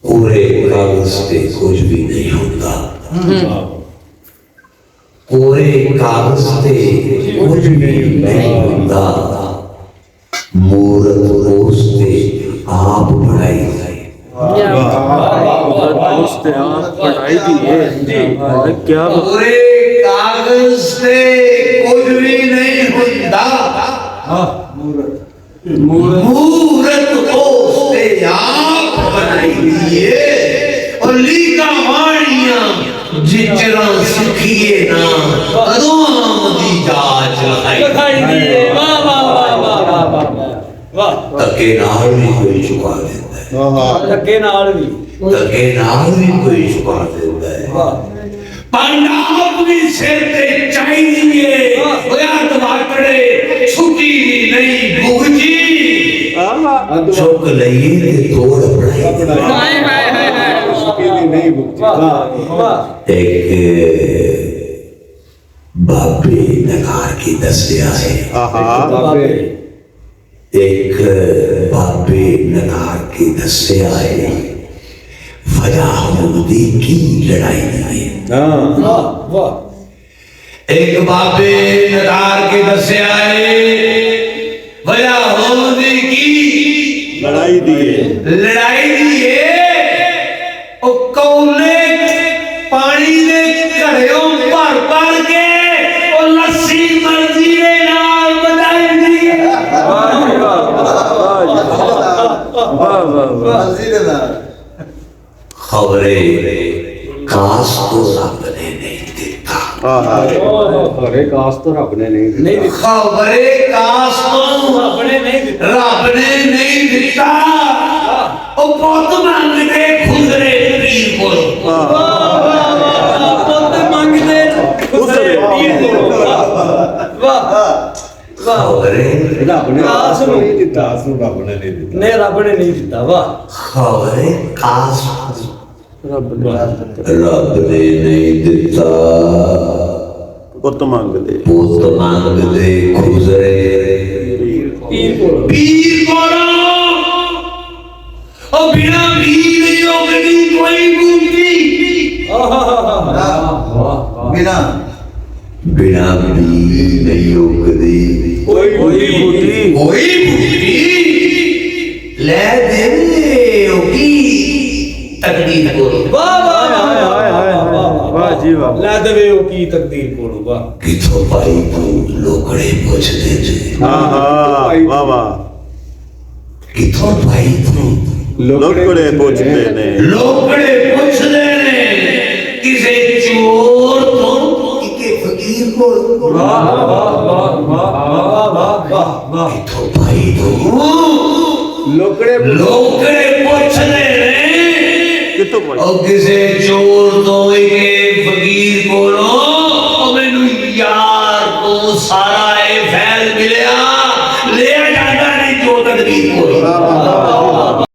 कोरे कागज से कुछ भी नहीं होता, कोरे कागज से कुछ भी नहीं होता, मूरत पोसते आप बढ़ाई क्या पूरे कागज से कुछ भी नहीं होता, मूरत पोसते आप बनाई दिए और लीका वाणियां जिचरा सिखिए ना कदों दी जाच लखाई दिए। वाह वाह वाह वाह वाह वाह तके नाल भी कोई चुका देता है, धक्के नाल भी तके नाल भी कोई चुका देता है। पंडाब भी सिर ते चाहिए होया दवाकड़े छुट्टी नहीं भुगजी चुक लइए ते तोड़ पड़ाई। एक बाबे नगार की दसिया है, एक बाबे नगार की दसिया है, वजह हुदी की लड़ाई है। एक बाबे नगार की दसिया है, वजह हुदी की लड़ाई दिए ओ कौले पानी दे घड़ियों भर भर के ओ लस्सी मर्जी दे नाल बनाई दी। खबरे काश को रब ने नहीं दिता, खबरे काश तो रब ने नहीं खबरे काश को रब ने नहीं दिता। ओ पुत मंगते खुसरे पीर कोलो, ਪੁੱਤ ਮੰਗਦੇ ਖੁਸਰੇ ਪੀਰ ਕੋਲੋਂ। ਵਾਹ खबरे रब ने काश नूं नहीं दिता, रब ने नहीं दिता। ਨੇ ਰੱਬ ਨੇ ਨਹੀਂ ਦਿੱਤਾ। ਵਾਹ खबरे काश ਰੱਬ रब ने नहीं दिता। पुत मंगदे पुत मंगते खुसरे ਪੀਰ ਕੋਲੋਂ। पीर कोलो ओ बिना पीर योगनी कोई बूटी, बिना पीर योगनी ਕੋਈ ਬੁੱਢੀ कोई बूटी ले दे की तकदीर को। ਵਾਹ ਵਾਹ वाह जी वाह। ਲੈ ਦੇਵੇ ਉਹ ਕੀ ਤਕਦੀਰ ਕੋਲੋਂ। ਵਾਹ किथों पाई को लोकड़े पूछते थे, वाह वाह। किथों पाई को लोकड़े पूछते ने, लोकड़े पूछते ने किसे चोर तो इके फकीर को। ਵਾਹ ਵਾਹ ਵਾਹ ਵਾਹ ਵਾਹ ਵਾਹ किथों पाई को लोकड़े लोकड़े पूछते ने कितो भाई और किसे चोर तो इके फकीर को। मैनू यार को सारा ए फैल मिलिया ले जाता नहीं जो तकदीर को।